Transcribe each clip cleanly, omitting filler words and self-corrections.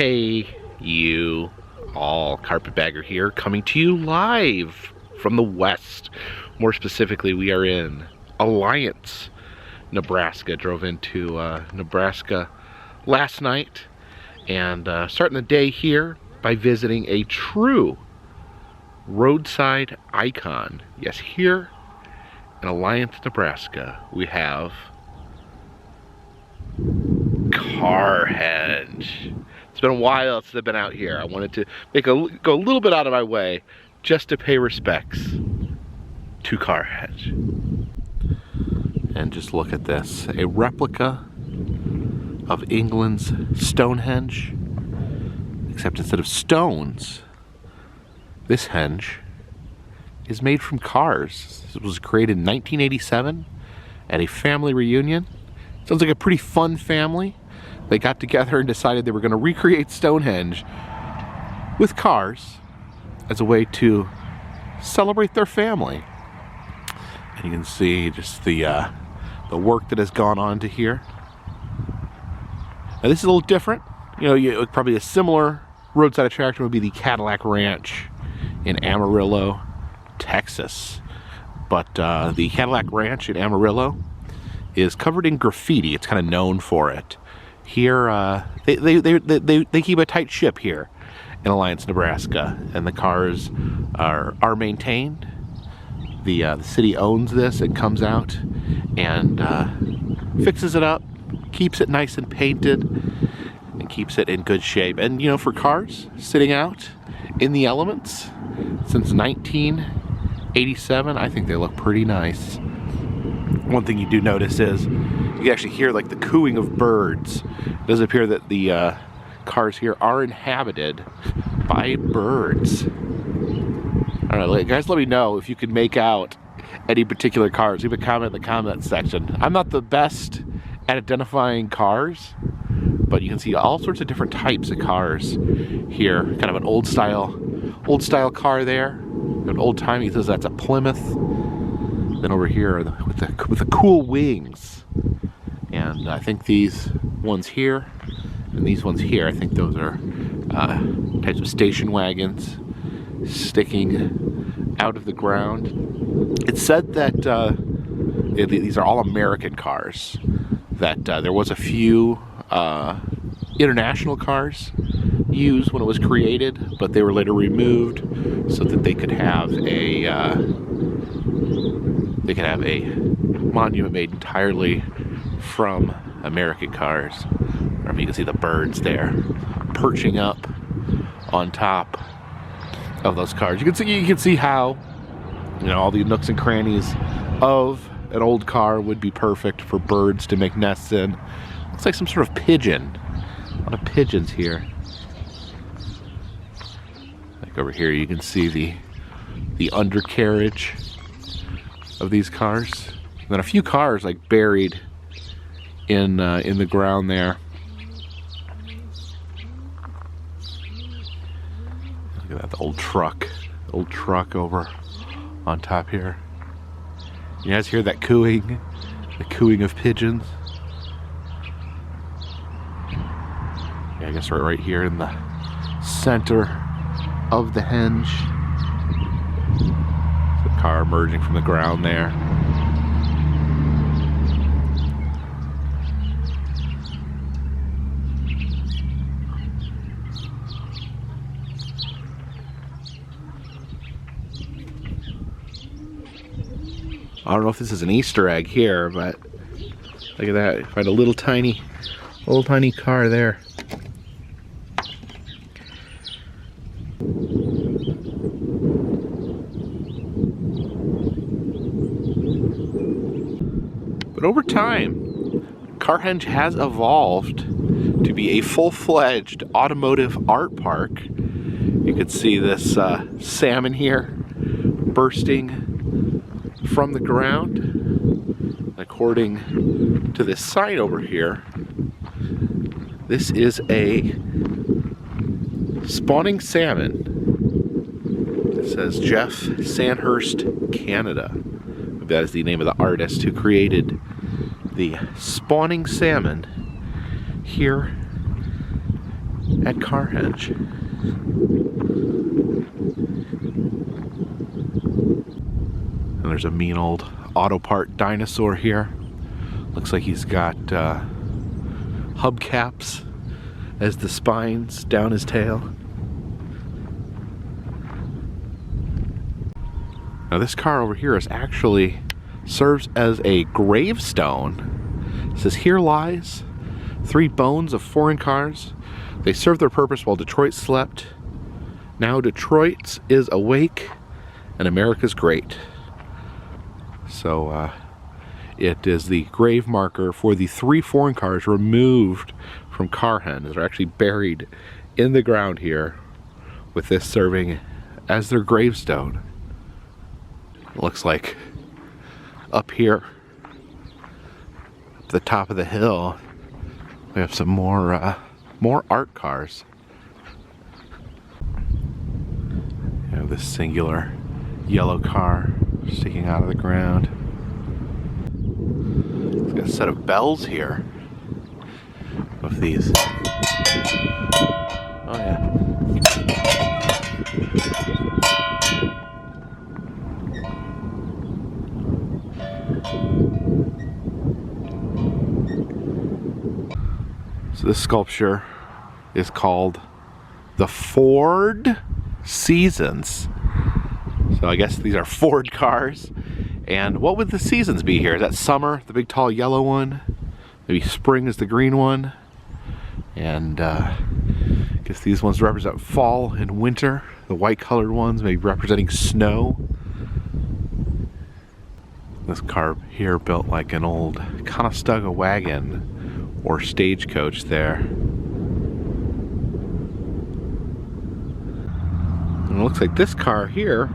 Hey, you all, Carpetbagger here, coming to you live from the west. More specifically, we are in Alliance, Nebraska. Drove into Nebraska last night and starting the day here by visiting a true roadside icon. Yes, here in Alliance, Nebraska, we have Carhenge. It's been a while since I've been out here. I wanted to go a little bit out of my way just to pay respects to Carhenge. And just look at this, a replica of England's Stonehenge, except instead of stones, this henge is made from cars. This was created in 1987 at a family reunion. Sounds like a pretty fun family. They got together and decided they were going to recreate Stonehenge with cars as a way to celebrate their family. And you can see just the work that has gone on to here. Now this is a little different. You know, probably a similar roadside attraction would be the Cadillac Ranch in Amarillo, Texas. But the Cadillac Ranch in Amarillo is covered in graffiti. It's kind of known for it. Here, they keep a tight ship here in Alliance, Nebraska, and the cars are maintained. The city owns this. It comes out and fixes it up, keeps it nice and painted, and keeps it in good shape. And you know, for cars sitting out in the elements since 1987, I think they look pretty nice. One thing you do notice is you can actually hear like the cooing of birds. It does appear that the cars here are inhabited by birds. I don't know, guys, let me know if you can make out any particular cars. Leave a comment in the comment section. I'm not the best at identifying cars, but you can see all sorts of different types of cars here. Kind of an old style car there. An old timey, he says that's a Plymouth. Then over here with the cool wings, and I think these ones here and these ones here, I think those are types of station wagons sticking out of the ground. It's said that these are all American cars. That there was a few international cars used when it was created, but they were later removed so that they could have a monument made entirely from American cars. I mean, you can see the birds there perching up on top of those cars. You can see how, you know, all the nooks and crannies of an old car would be perfect for birds to make nests in. Looks like some sort of pigeon. A lot of pigeons here. Like over here, you can see the undercarriage of these cars. And then a few cars like buried in the ground there. Look at that, the old truck over on top here. You guys hear that cooing? The cooing of pigeons. Yeah, I guess right here in the center of the henge. The car emerging from the ground there. I don't know if this is an Easter egg here, but look at that. Find a little tiny car there. But over time, Carhenge has evolved to be a full-fledged automotive art park. You can see this salmon here bursting from the ground. According to this sign over here, this is a spawning salmon. It says Jeff Sandhurst, Canada. That is the name of the artist who created the spawning salmon here at Carhenge. And there's a mean old auto part dinosaur here. Looks like he's got hubcaps as the spines down his tail. Now this car over here is actually serves as a gravestone. It says, "Here lies 3 bones of foreign cars. They served their purpose while Detroit slept. Now Detroit is awake and America's great." So it is the grave marker for the 3 foreign cars removed from Carhenge. They're actually buried in the ground here, with this serving as their gravestone. It looks like up here, at the top of the hill, we have some more art cars. You have this singular yellow car sticking out of the ground. It's got a set of bells here of these. Oh yeah. So this sculpture is called the Ford Seasons. So I guess these are Ford cars. And what would the seasons be here? Is that summer, the big tall yellow one? Maybe spring is the green one. And I guess these ones represent fall and winter. The white colored ones maybe representing snow. This car here built like an old Conestoga wagon or stagecoach there. And it looks like this car here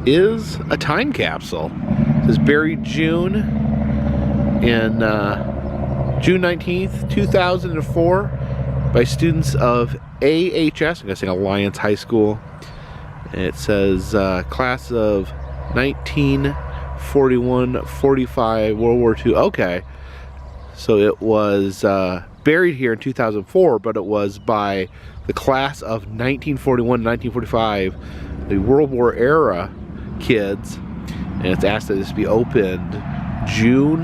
is a time capsule. It says buried June 19th, 2004 by students of AHS, I'm guessing Alliance High School. And it says class of 1941-45, World War II. Okay. So it was buried here in 2004, but it was by the class of 1941-1945, the World War era kids, and it's asked that this be opened June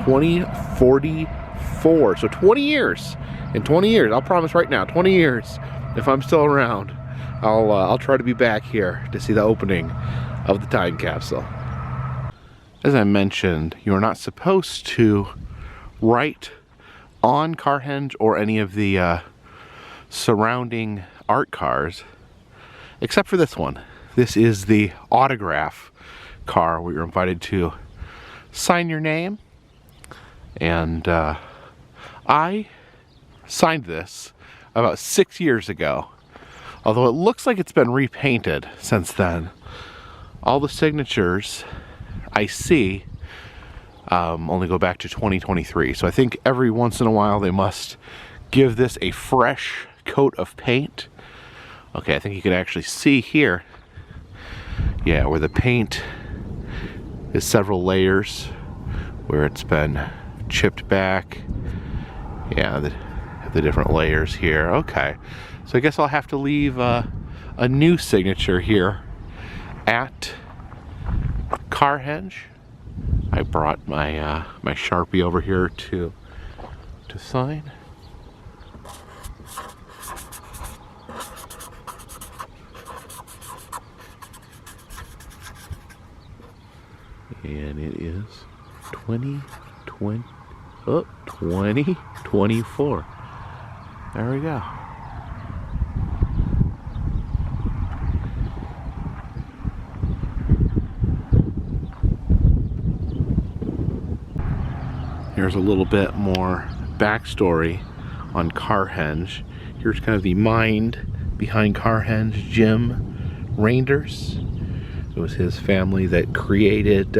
2044. So 20 years. In 20 years, I'll promise right now, 20 years, if I'm still around, I'll try to be back here to see the opening of the time capsule. As I mentioned, you are not supposed to write on Carhenge or any of the surrounding art cars, except for this one. This is the autograph car where you're invited to sign your name. And I signed this about 6 years ago, although it looks like it's been repainted since then. All the signatures I see only go back to 2023. So I think every once in a while they must give this a fresh coat of paint. Okay, I think you can actually see here, yeah, where the paint is several layers, where it's been chipped back. Yeah, the different layers here. Okay, so I guess I'll have to leave a new signature here at Carhenge. I brought my my Sharpie over here to sign. And it is 2024. There we go. Here's a little bit more backstory on Carhenge. Here's kind of the mind behind Carhenge, Jim Reinders. It was his family that created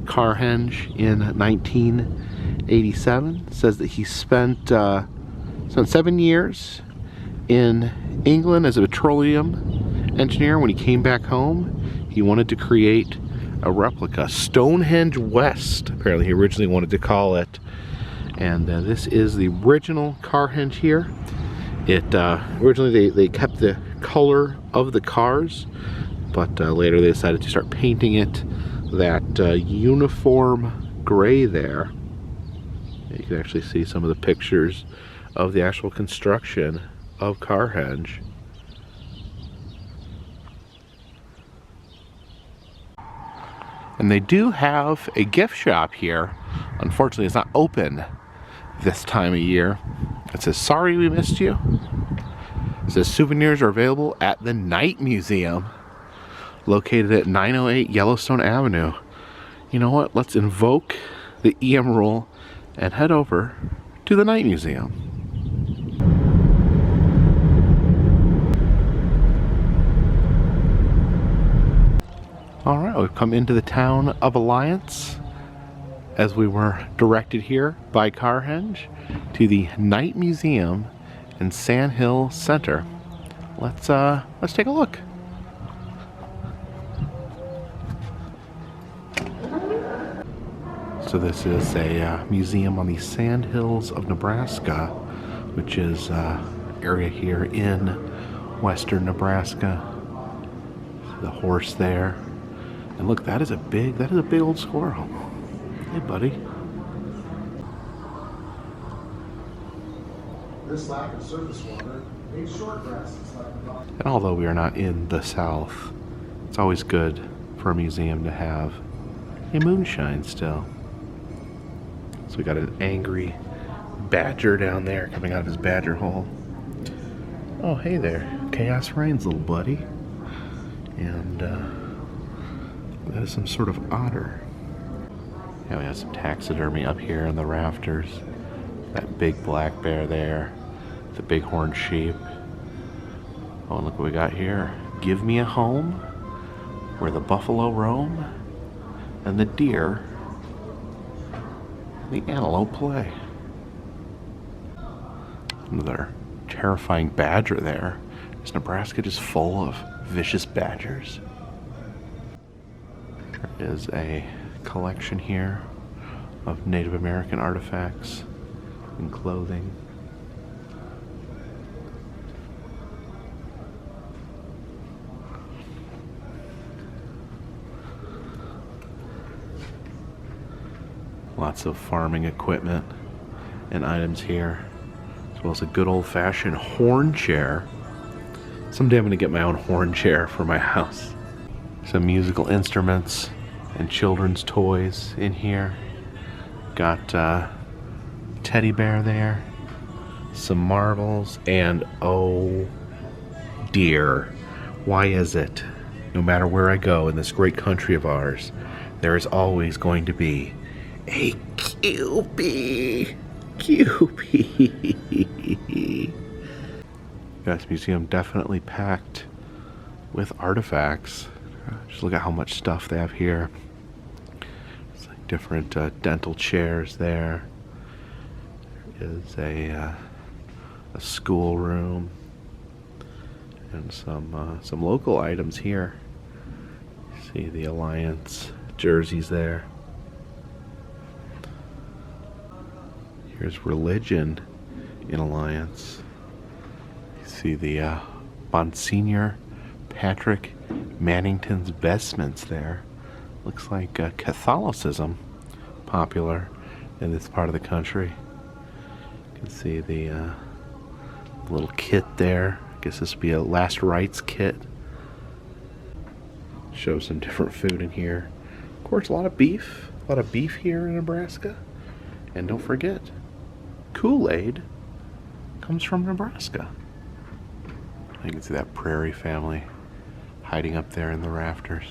Carhenge in 1987. It says that he spent 7 years in England as a petroleum engineer. When he came back home, he wanted to create a replica, Stonehenge West, apparently he originally wanted to call it, And this is the original Carhenge here. It originally they kept the color of the cars, but later they decided to start painting it that uniform gray there. You can actually see some of the pictures of the actual construction of Carhenge. And they do have a gift shop here. Unfortunately, it's not open this time of year. It says, "Sorry we missed you." It says, "Souvenirs are available at the Night Museum, located at 908 Yellowstone Avenue." You know what? Let's invoke the EM rule and head over to the Night Museum. All right, we've come into the town of Alliance, as we were directed here by Carhenge, to the Night Museum in Sand Hill Center. Let's take a look. So this is a museum on the Sand Hills of Nebraska, which is area here in western Nebraska. The horse there. And look, that is a big old squirrel. Hey, buddy. This lack of surface water makes short grasses like the. And although we are not in the South, it's always good for a museum to have a moonshine still. So we got an angry badger down there coming out of his badger hole. Oh, hey there. Chaos Reigns, little buddy. And that is some sort of otter. Yeah, we have some taxidermy up here in the rafters. That big black bear there. The bighorn sheep. Oh, and look what we got here. Give me a home where the buffalo roam and the deer and the antelope play. Another terrifying badger there. Is Nebraska just full of vicious badgers? There is a collection here of Native American artifacts and clothing. Lots of farming equipment and items here, as well as a good old-fashioned horn chair. Someday I'm going to get my own horn chair for my house. Some musical instruments and children's toys in here. Got teddy bear there, some marbles, and oh dear, why is it, no matter where I go in this great country of ours, there is always going to be a Kewpie. This museum definitely packed with artifacts. Just look at how much stuff they have here. It's like different dental chairs there. There is a school room and some local items here. See the Alliance jerseys there. Here's religion in Alliance. You see the Monsignor Patrick Mannington's vestments there. Looks like Catholicism popular in this part of the country. You can see the little kit there. I guess this would be a last rites kit. Shows some different food in here. Of course, a lot of beef here in Nebraska. And don't forget, Kool-Aid comes from Nebraska. You can see that prairie family hiding up there in the rafters.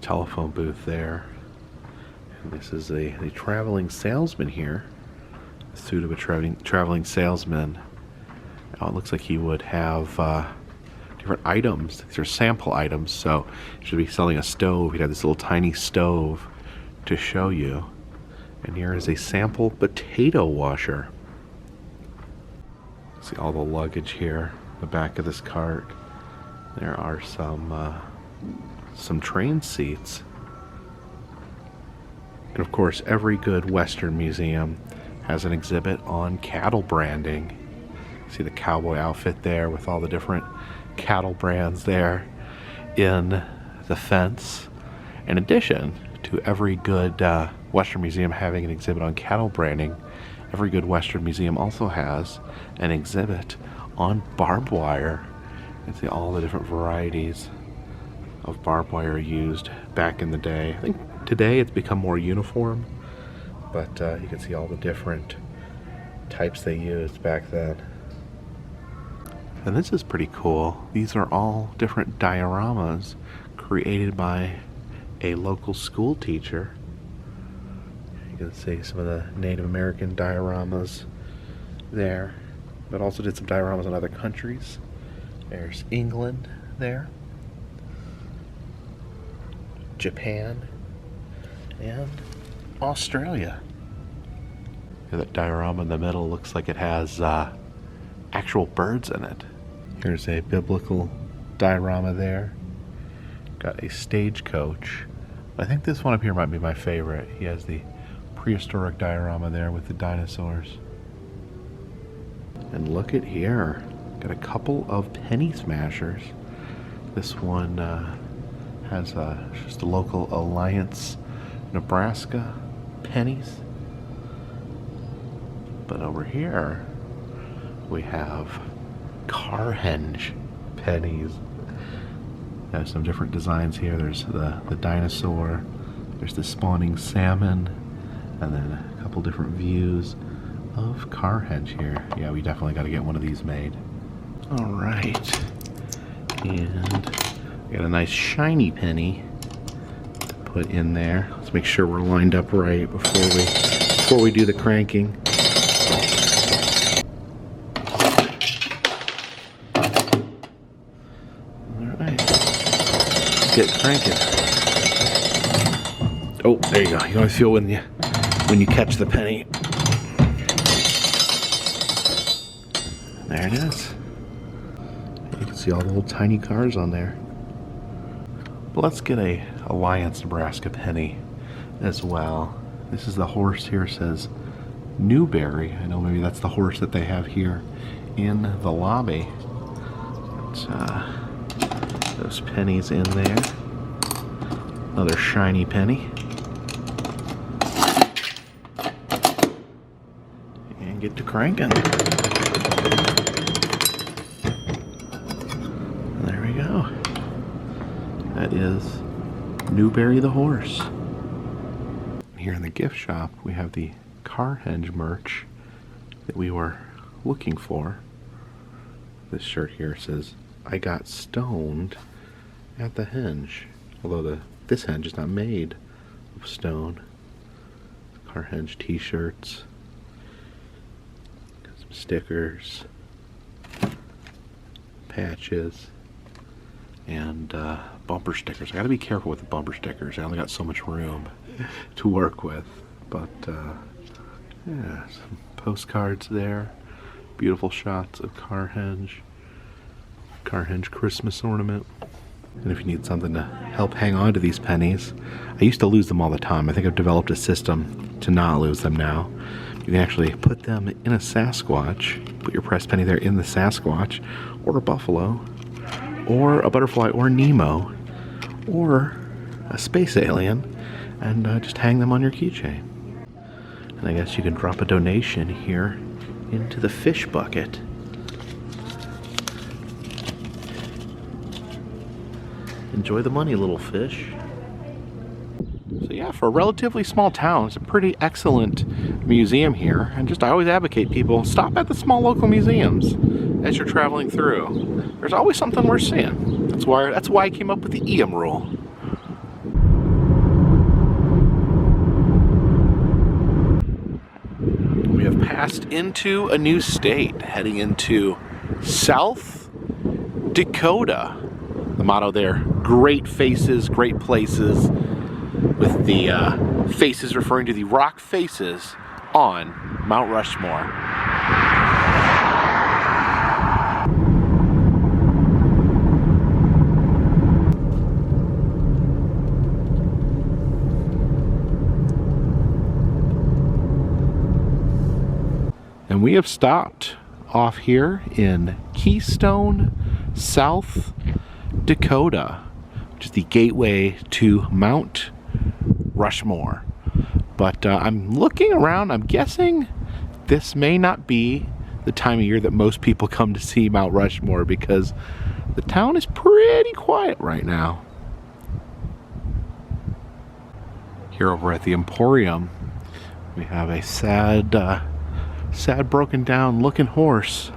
Telephone booth there. And this is the traveling salesman here. The suit of a traveling salesman. Oh, it looks like he would have different items. These are sample items, so he should be selling a stove. He'd have this little tiny stove to show you. And here is a sample potato washer. See all the luggage here, the back of this cart. There are some train seats. And of course, every good Western museum has an exhibit on cattle branding. See the cowboy outfit there with all the different cattle brands there in the fence. In addition to every good Western museum having an exhibit on cattle branding, every good Western museum also has an exhibit on barbed wire. You can see all the different varieties of barbed wire used back in the day. I think today it's become more uniform, but you can see all the different types they used back then. And this is pretty cool. These are all different dioramas created by a local school teacher. You can see some of the Native American dioramas there, but also did some dioramas in other countries. There's England there, Japan, and Australia. And that diorama in the middle looks like it has actual birds in it. Here's a biblical diorama there. Got a stagecoach. I think this one up here might be my favorite. He has the prehistoric diorama there with the dinosaurs. And look at here. Got a couple of penny smashers. This one has just a local Alliance, Nebraska pennies. But over here we have Carhenge pennies. There's some different designs here. There's the dinosaur, there's the spawning salmon, and then a couple different views of Carhenge here. Yeah, we definitely got to get one of these made. All right, and we got a nice shiny penny to put in there. Let's make sure we're lined up right before we do the cranking. Get cranking. Oh, there you go. You always feel when you catch the penny. There it is. You can see all the little tiny cars on there. But let's get a Alliance Nebraska penny as well. This is the horse here, says Newberry. I know maybe that's the horse that they have here in the lobby. Those pennies in there. Another shiny penny. And get to cranking. There we go. That is Newberry the horse. Here in the gift shop we have the Carhenge merch that we were looking for. This shirt here says, "I got stoned at the henge," although this henge is not made of stone. Carhenge t-shirts, some stickers, patches, and bumper stickers. I gotta be careful with the bumper stickers. I only got so much room to work with, but yeah, some postcards there. Beautiful shots of Carhenge Christmas ornament. And if you need something to help hang on to these pennies, I used to lose them all the time. I think I've developed a system to not lose them now. You can actually put them in a Sasquatch, put your pressed penny there in the Sasquatch, or a buffalo, or a butterfly, or Nemo, or a space alien, and just hang them on your keychain. And I guess you can drop a donation here into the fish bucket. Enjoy the money, little fish. So yeah, for a relatively small town, it's a pretty excellent museum here. And just I always advocate people stop at the small local museums as you're traveling through. There's always something worth seeing. That's why I came up with the EM rule. We have passed into a new state, heading into South Dakota. The motto there, great faces, great places, with the faces referring to the rock faces on Mount Rushmore. And we have stopped off here in Keystone, South Dakota, which is the gateway to Mount Rushmore. But I'm looking around, I'm guessing this may not be the time of year that most people come to see Mount Rushmore, because the town is pretty quiet right now. Here over at the Emporium, we have a sad broken down looking horse.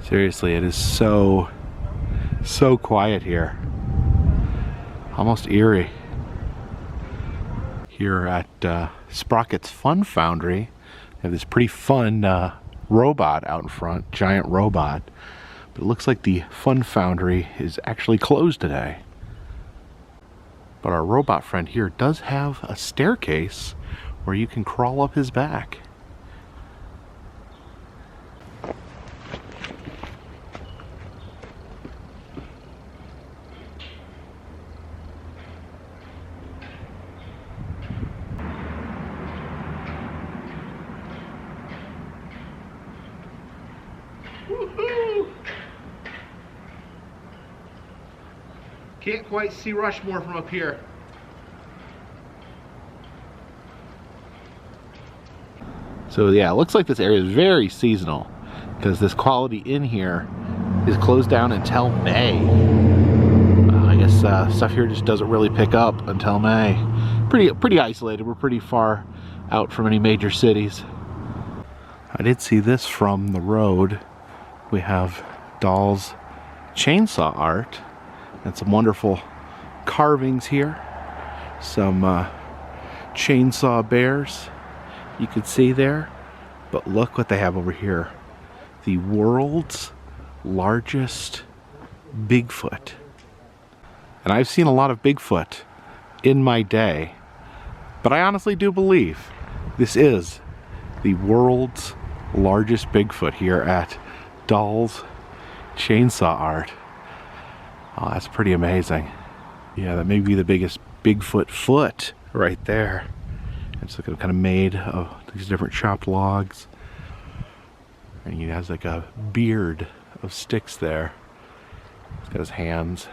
Seriously, it is so quiet here. Almost eerie. Here at Sprocket's Fun Foundry, they have this pretty fun robot out in front, giant robot. But it looks like the Fun Foundry is actually closed today. But our robot friend here does have a staircase where you can crawl up his back. Woohoo! Can't quite see Rushmore from up here. So yeah, it looks like this area is very seasonal, because this Quality Inn here is closed down until May. I guess stuff here just doesn't really pick up until May. Pretty isolated. We're pretty far out from any major cities. I did see this from the road. We have Dahl's chainsaw art and some wonderful carvings here. Some chainsaw bears you can see there. But look what they have over here. The world's largest Bigfoot. And I've seen a lot of Bigfoot in my day, but I honestly do believe this is the world's largest Bigfoot here at Dahl's chainsaw art. Oh, that's pretty amazing. Yeah, that may be the biggest Bigfoot foot right there. It's like kind of made of these different chopped logs. And he has like a beard of sticks there. He's got his hands.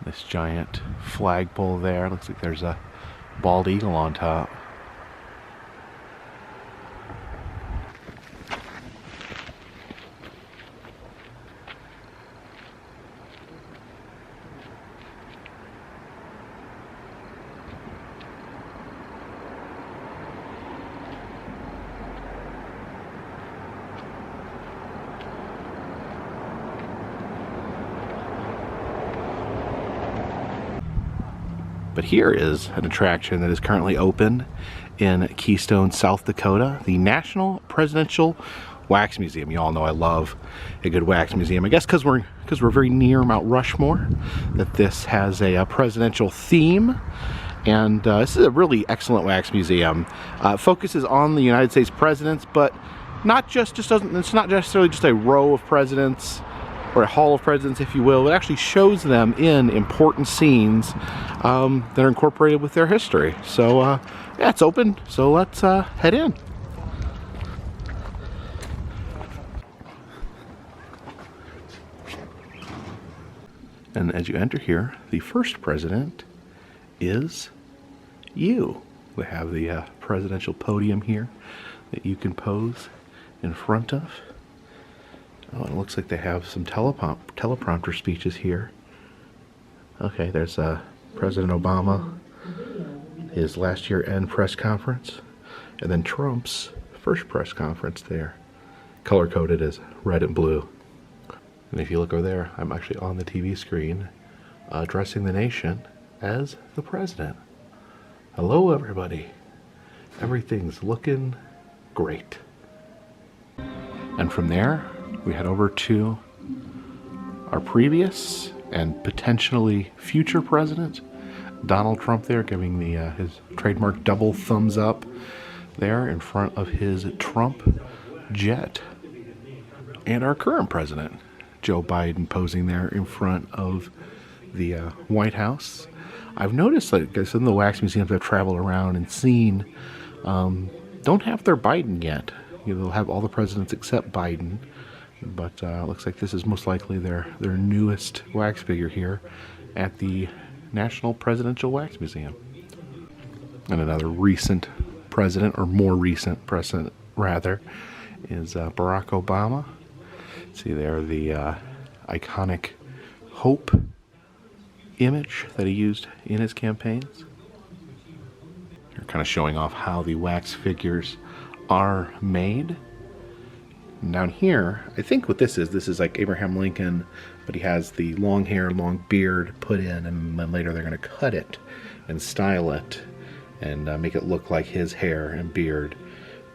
This giant flagpole there. Looks like there's a bald eagle on top. But here is an attraction that is currently open in Keystone, South Dakota, the National Presidential Wax Museum. You all know I love a good wax museum. I guess because we're very near Mount Rushmore, that this has a presidential theme. And this is a really excellent wax museum. It focuses on the United States presidents, but not it's not necessarily just a row of presidents or a hall of presidents, if you will. It actually shows them in important scenes that are incorporated with their history. So yeah, it's open, so let's head in. And as you enter here, the first president is you. We have the presidential podium here that you can pose in front of. Oh, it looks like they have some teleprompter speeches here. Okay, there's President Obama, his last year-end press conference, and then Trump's first press conference there, color-coded as red and blue. And if you look over there, I'm actually on the TV screen addressing the nation as the president. Hello, everybody. Everything's looking great. And from there, we head over to our previous and potentially future president, Donald Trump, there giving the his trademark double thumbs up there in front of his Trump jet. And our current president, Joe Biden, posing there in front of the White House. I've noticed that some of the wax museums I've traveled around and seen don't have their Biden yet. They'll have all the presidents except Biden, but looks like this is most likely their newest wax figure here at the National Presidential Wax Museum. And another recent president, or more recent president rather, is Barack Obama. See there the iconic hope image that he used in his campaigns. They're kind of showing off how the wax figures are made. And down here, I think what this is like Abraham Lincoln, but he has the long hair, long beard put in, and then later they're going to cut it and style it and make it look like his hair and beard.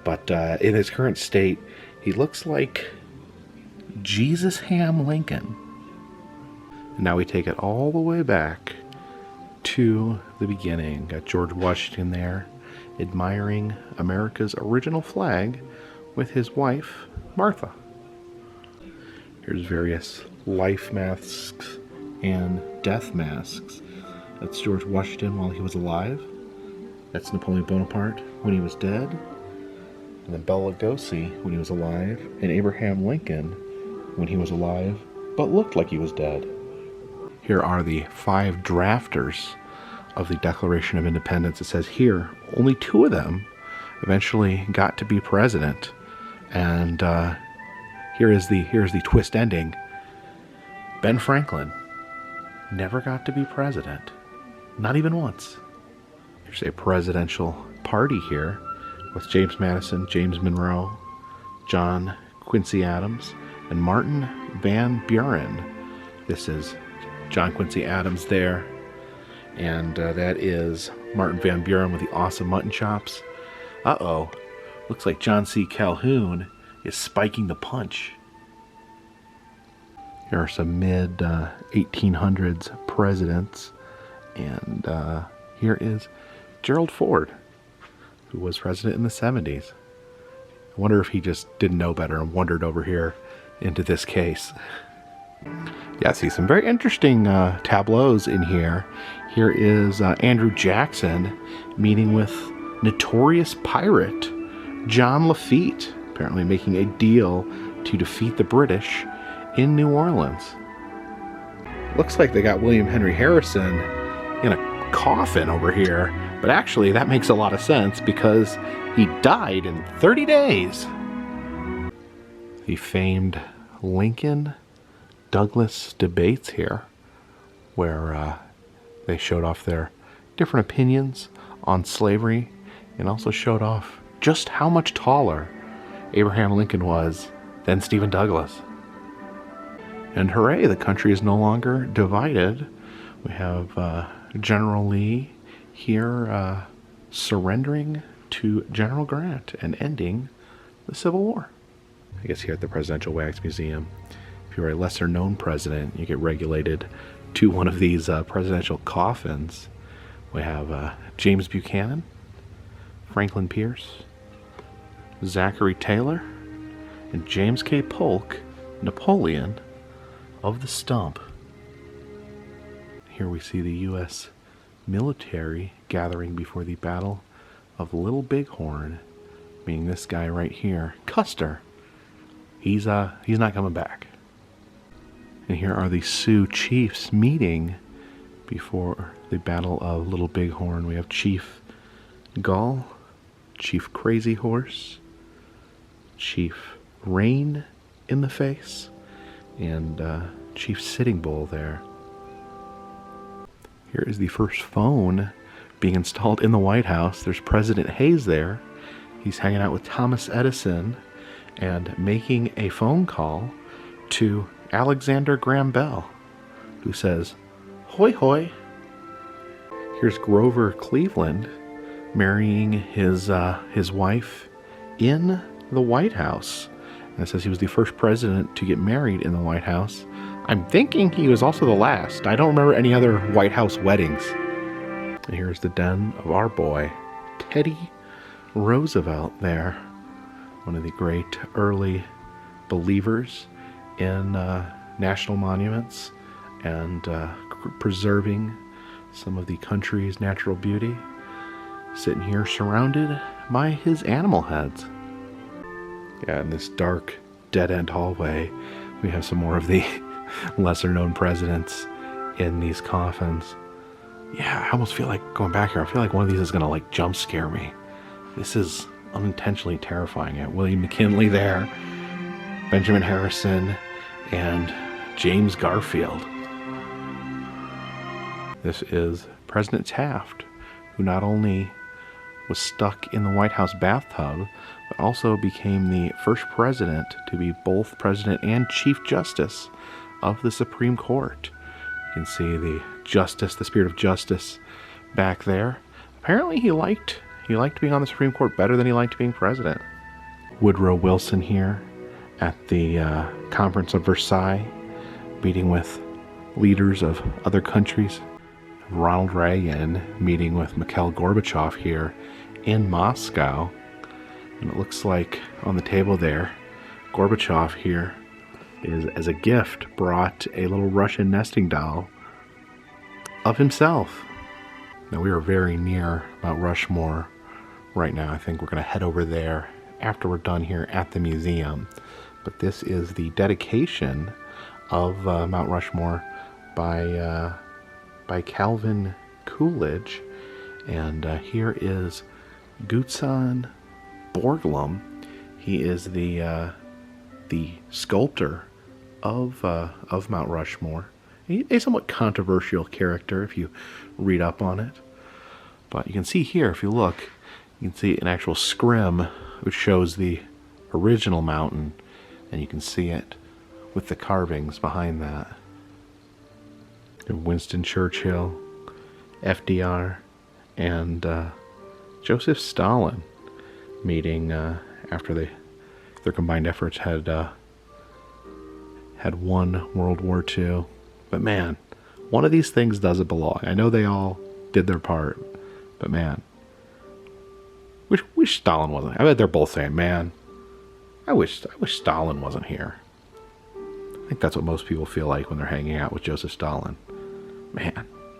But in his current state, he looks like Jesus Ham Lincoln. And now we take it all the way back to the beginning. Got George Washington there, admiring America's original flag with his wife, Martha. Here's various life masks and death masks. That's George Washington while he was alive. That's Napoleon Bonaparte when he was dead. And then Bela Lugosi when he was alive. And Abraham Lincoln when he was alive, but looked like he was dead. Here are the 5 drafters of the Declaration of Independence. It says here, only 2 of them eventually got to be president. And here's the twist ending. Ben Franklin never got to be president. Not even once. There's a presidential party here with James Madison, James Monroe, John Quincy Adams, and Martin Van Buren. This is John Quincy Adams there. And that is Martin Van Buren with the awesome mutton chops. Uh-oh. Looks like John C. Calhoun is spiking the punch. Here are some mid-1800s presidents. And here is Gerald Ford, who was president in the 70s. I wonder if he just didn't know better and wandered over here into this case. Yeah, see some very interesting tableaus in here. Here is Andrew Jackson meeting with notorious pirate John Lafitte, apparently making a deal to defeat the British in New Orleans. Looks like they got William Henry Harrison in a coffin over here, but actually that makes a lot of sense because he died in 30 days. The famed Lincoln-Douglas debates here, where they showed off their different opinions on slavery and also showed off just how much taller Abraham Lincoln was than Stephen Douglas. And hooray, the country is no longer divided. We have General Lee here surrendering to General Grant and ending the Civil War. I guess here at the Presidential Wax Museum, if you're a lesser known president, you get regulated to one of these presidential coffins. We have James Buchanan, Franklin Pierce, Zachary Taylor, and James K. Polk, Napoleon of the Stump. Here we see the U.S. military gathering before the Battle of Little Bighorn, meaning this guy right here, Custer. He's not coming back. And here are the Sioux chiefs meeting before the Battle of Little Bighorn. We have Chief Gull, Chief Crazy Horse, Chief Rain in the Face, and Chief Sitting Bull there. Here is the first phone being installed in the White House. There's President Hayes there. He's hanging out with Thomas Edison and making a phone call to Alexander Graham Bell, who says, "Hoy hoy." Here's Grover Cleveland marrying his wife in the White House. And it says he was the first president to get married in the White House. I'm thinking he was also the last. I don't remember any other White House weddings. And here's the den of our boy, Teddy Roosevelt there. One of the great early believers in national monuments and preserving some of the country's natural beauty. Sitting here surrounded by his animal heads. Yeah, in this dark, dead-end hallway, we have some more of the lesser-known presidents in these coffins. Yeah, I almost feel like going back here, I feel like one of these is going to like jump scare me. This is unintentionally terrifying. Yeah, William McKinley there, Benjamin Harrison, and James Garfield. This is President Taft, who not only was stuck in the White House bathtub, but also became the first president to be both president and Chief Justice of the Supreme Court. You can see the justice, the spirit of justice back there. Apparently he liked being on the Supreme Court better than he liked being president. Woodrow Wilson here at the Conference of Versailles, meeting with leaders of other countries. Ronald Reagan meeting with Mikhail Gorbachev here in Moscow. And it looks like on the table there, Gorbachev here is, as a gift, brought a little Russian nesting doll of himself. Now we are very near Mount Rushmore right now. I think we're going to head over there after we're done here at the museum. But this is the dedication of Mount Rushmore by Calvin Coolidge. And here is Gutzon Borglum. He is the sculptor of Mount Rushmore. A somewhat controversial character if you read up on it. But you can see here, if you look, you can see an actual scrim which shows the original mountain, and you can see it with the carvings behind that. And Winston Churchill, FDR, and Joseph Stalin meeting after their combined efforts had won World War II. But man, one of these things doesn't belong. I know they all did their part, but man, wish Stalin wasn't. I bet they're both saying, man, I wish Stalin wasn't here. I think that's what most people feel like when they're hanging out with Joseph Stalin. Man,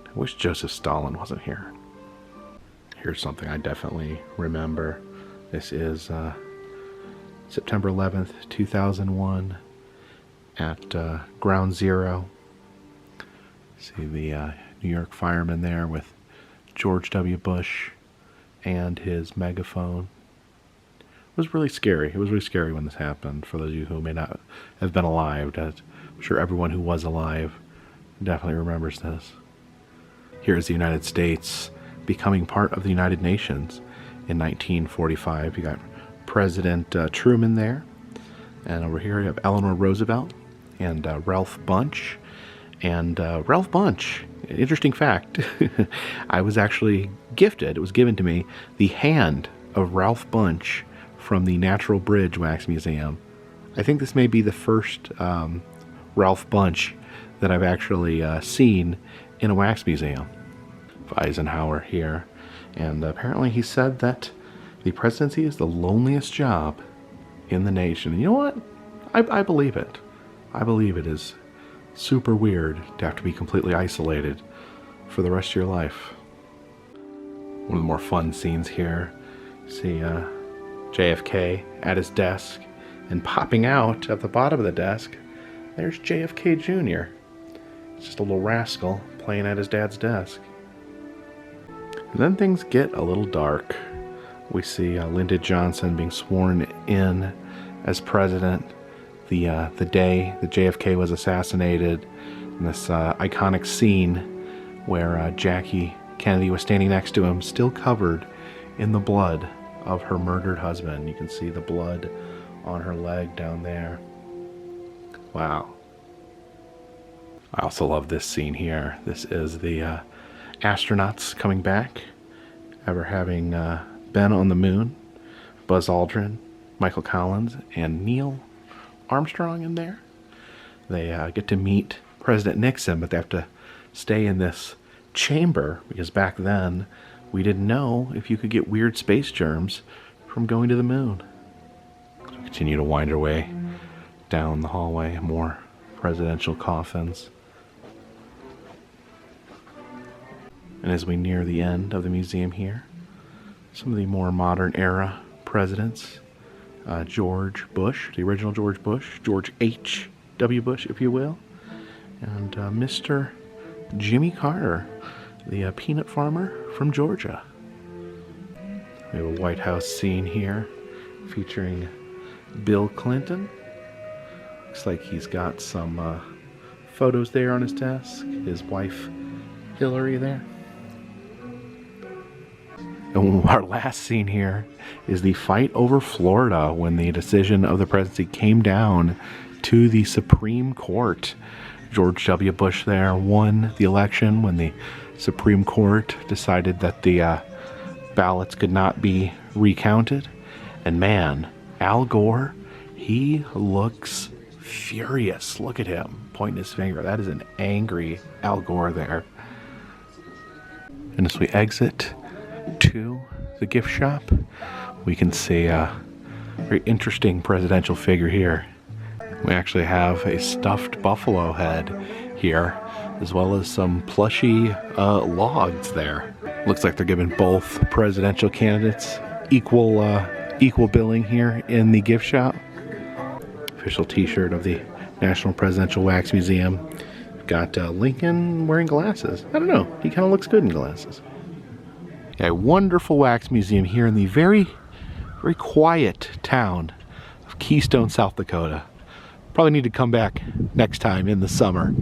I wish Joseph Stalin wasn't here. Here's something I definitely remember. This is September 11th, 2001 at Ground Zero. See the New York fireman there with George W. Bush and his megaphone. It was really scary. It was really scary when this happened. For those of you who may not have been alive, I'm sure everyone who was alive definitely remembers this. Here is the United States becoming part of the United Nations in 1945. You got President Truman there. And over here you have Eleanor Roosevelt and Ralph Bunche. And Ralph Bunche, interesting fact, I was actually gifted, it was given to me, the hand of Ralph Bunche from the Natural Bridge Wax Museum. I think this may be the first Ralph Bunche that I've actually seen in a wax museum. Eisenhower here. And apparently he said that the presidency is the loneliest job in the nation. And you know what? I believe it. I believe it is super weird to have to be completely isolated for the rest of your life. One of the more fun scenes here. See JFK at his desk, and popping out at the bottom of the desk, there's JFK Jr. It's just a little rascal playing at his dad's desk. And then things get a little dark. We see Lyndon Johnson being sworn in as president the day that JFK was assassinated, and this iconic scene where Jackie Kennedy was standing next to him, still covered in the blood of her murdered husband. You can see the blood on her leg down there. Wow. I also love this scene here. This is the astronauts coming back, ever having been on the moon. Buzz Aldrin, Michael Collins, and Neil Armstrong in there. They get to meet President Nixon, but they have to stay in this chamber because back then we didn't know if you could get weird space germs from going to the moon. So we continue to wind our way down the hallway, more presidential coffins. And as we near the end of the museum here, some of the more modern era presidents. George Bush, the original George Bush, George H.W. Bush, if you will, and Mr. Jimmy Carter, the peanut farmer from Georgia. We have a White House scene here featuring Bill Clinton. Looks like he's got some photos there on his desk. His wife, Hillary, there. And our last scene here is the fight over Florida when the decision of the presidency came down to the Supreme Court. George W. Bush there won the election when the Supreme Court decided that the ballots could not be recounted. And man, Al Gore, he looks furious. Look at him pointing his finger. That is an angry Al Gore there. And as we exit to the gift shop, we can see a very interesting presidential figure here. We actually have a stuffed buffalo head here, as well as some plushy logs there. Looks like they're giving both presidential candidates equal billing here in the gift shop. Official t-shirt of the National Presidential Wax Museum. Got Lincoln wearing glasses. I don't know, he kind of looks good in glasses. A wonderful wax museum here in the very, very quiet town of Keystone, South Dakota. Probably need to come back next time in the summer.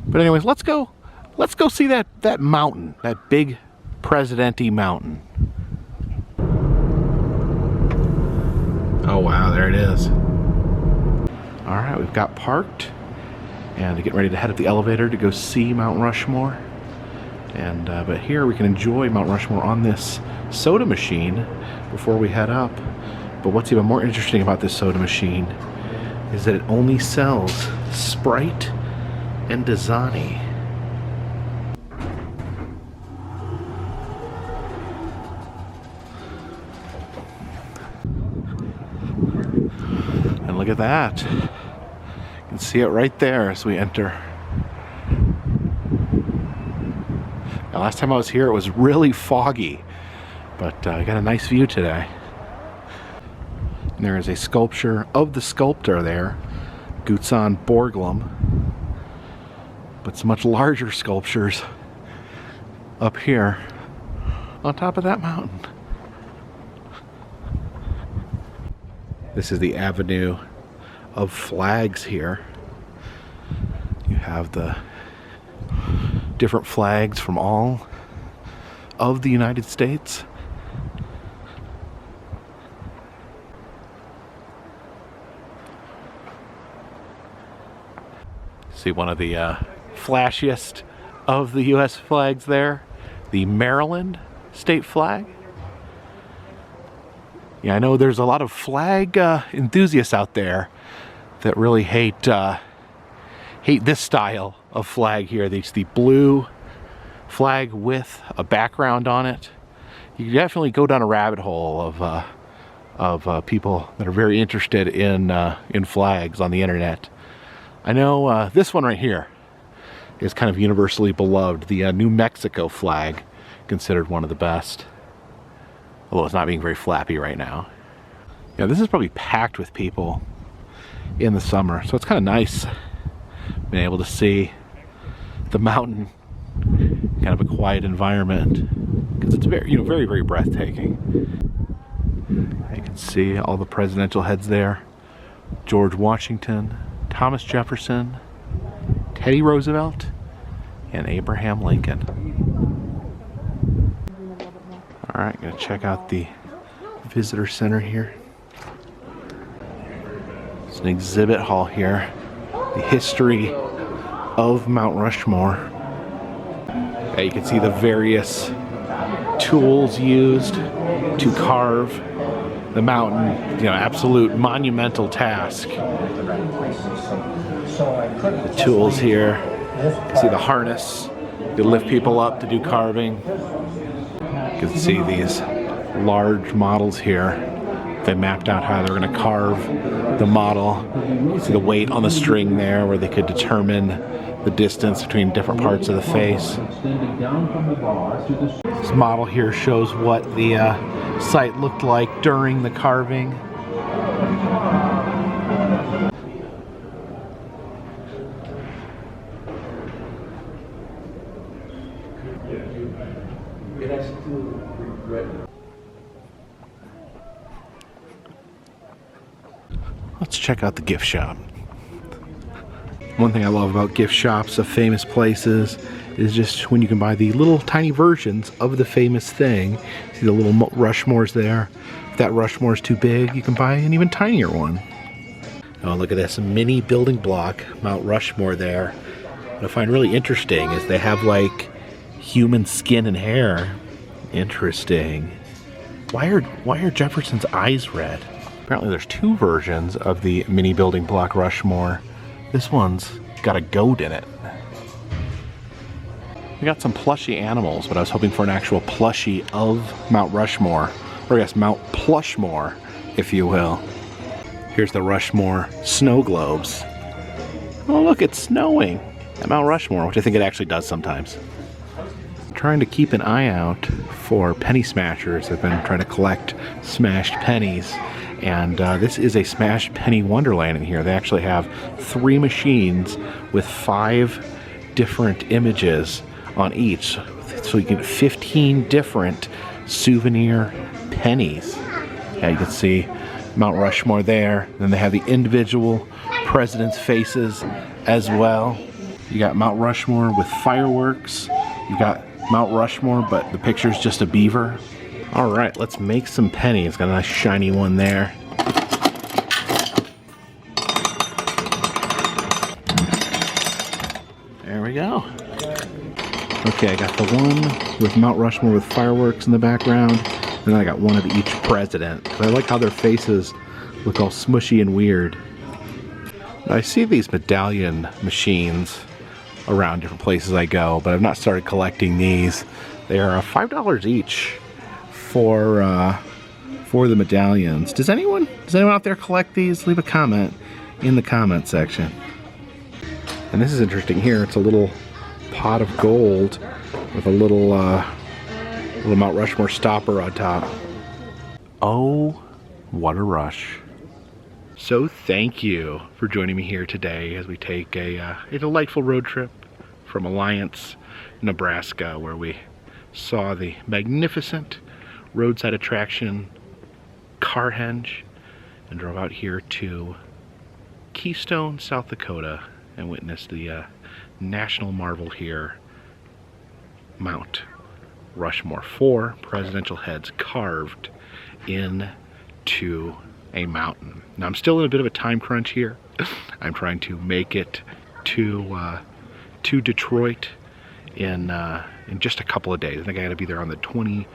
But anyways, let's go see that mountain, that big Presidente mountain. Oh wow, there it is. All right, we've got parked and getting ready to head up the elevator to go see Mount Rushmore. And but here we can enjoy Mount Rushmore on this soda machine before we head up. But what's even more interesting about this soda machine is that it only sells Sprite and Dasani. And look at that. You can see it right there as we enter. Now, last time I was here, it was really foggy, but I got a nice view today. And there is a sculpture of the sculptor there, Gutzon Borglum, but some much larger sculptures up here on top of that mountain. This is the avenue of flags here. You have the different flags from all of the United States. See one of the flashiest of the U.S. flags there, the Maryland state flag. Yeah, I know there's a lot of flag enthusiasts out there that really hate this style of flag here. It's the blue flag with a background on it. You can definitely go down a rabbit hole of people that are very interested in flags on the internet. I know this one right here is kind of universally beloved. The New Mexico flag, considered one of the best. Although it's not being very flappy right now. Yeah, this is probably packed with people in the summer, so it's kind of nice being able to see the mountain, kind of a quiet environment, because it's very, very, very breathtaking. You can see all the presidential heads there: George Washington, Thomas Jefferson, Teddy Roosevelt, and Abraham Lincoln. All right, gonna check out the visitor center here. It's an exhibit hall here. The history of Mount Rushmore. Yeah, you can see the various tools used to carve the mountain. You know, absolute monumental task. The tools here. See the harness. You lift people up to do carving. You can see these large models here. They mapped out how they're going to carve the model. You see the weight on the string there where they could determine the distance between different parts of the face. This model here shows what the site looked like during the carving. Let's check out the gift shop. One thing I love about gift shops of famous places is just when you can buy the little tiny versions of the famous thing. See the little Rushmores there? If that Rushmore's too big, you can buy an even tinier one. Oh, look at this, a mini building block, Mount Rushmore there. What I find really interesting is they have like human skin and hair. Interesting. Why are Jefferson's eyes red? Apparently there's two versions of the mini building block Rushmore. This one's got a goat in it. We got some plushy animals, but I was hoping for an actual plushie of Mount Rushmore. Or I guess Mount Plushmore, if you will. Here's the Rushmore snow globes. Oh look, it's snowing at Mount Rushmore, which I think it actually does sometimes. I'm trying to keep an eye out for penny smashers. I've been trying to collect smashed pennies. And this is a smashed penny wonderland in here. They actually have 3 machines with 5 different images on each. So you get 15 different souvenir pennies. Yeah, you can see Mount Rushmore there. Then they have the individual presidents' faces as well. You got Mount Rushmore with fireworks. You got Mount Rushmore, but the picture's just a beaver. All right, let's make some pennies. Got a nice shiny one there. There we go. Okay, I got the one with Mount Rushmore with fireworks in the background, and then I got one of each president. I like how their faces look all smushy and weird. I see these medallion machines around different places I go, but I've not started collecting these. They are $5 each for the medallions. Does anyone out there collect these? Leave a comment in the comment section. And this is interesting here. It's a little pot of gold with a little Mount Rushmore stopper on top. Oh, what a rush. So thank you for joining me here today as we take a delightful road trip from Alliance, Nebraska, where we saw the magnificent roadside attraction Carhenge and drove out here to Keystone, South Dakota, and witnessed the national marvel here, Mount Rushmore. 4 presidential heads carved into a mountain. Now I'm still in a bit of a time crunch here. I'm trying to make it to Detroit in just a couple of days. I think I got to be there on the 24th.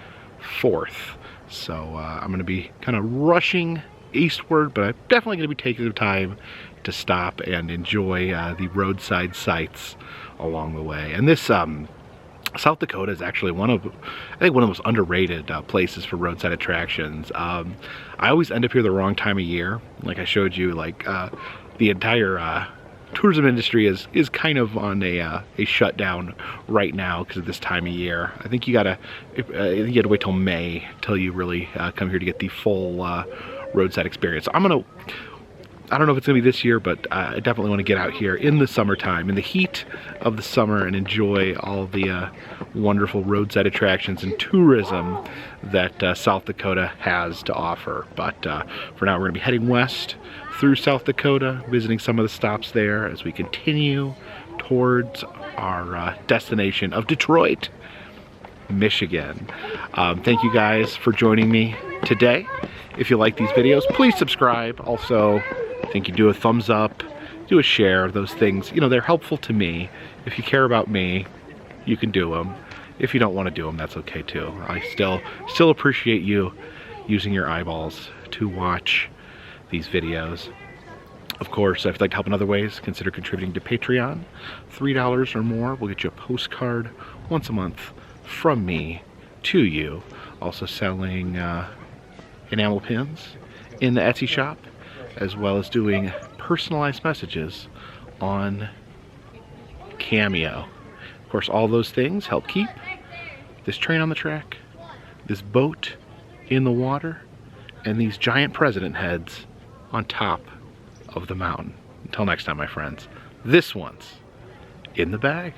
So I'm going to be kind of rushing eastward, but I'm definitely going to be taking the time to stop and enjoy the roadside sights along the way. And this South Dakota is actually I think one of the most underrated places for roadside attractions. I always end up here the wrong time of year. Like I showed you, like the entire tourism industry is kind of on a shutdown right now because of this time of year. I think you had to wait till May till you really come here to get the full roadside experience. So I don't know if it's gonna be this year, but I definitely want to get out here in the summertime, in the heat of the summer, and enjoy all the wonderful roadside attractions and tourism that South Dakota has to offer. But for now, we're gonna be heading west through South Dakota, visiting some of the stops there as we continue towards our destination of Detroit, Michigan. Thank you guys for joining me today. If you like these videos, please subscribe. Also, I think you do a thumbs up, do a share. Those things, you know, they're helpful to me. If you care about me, you can do them. If you don't want to do them, that's okay too. I still appreciate you using your eyeballs to watch these videos. Of course, if you'd like to help in other ways, consider contributing to Patreon. $3 or more will get you a postcard once a month from me to you. Also selling enamel pins in the Etsy shop, as well as doing personalized messages on Cameo. Of course, all those things help keep this train on the track, this boat in the water, and these giant president heads on top of the mountain. Until next time, my friends, this one's in the bag.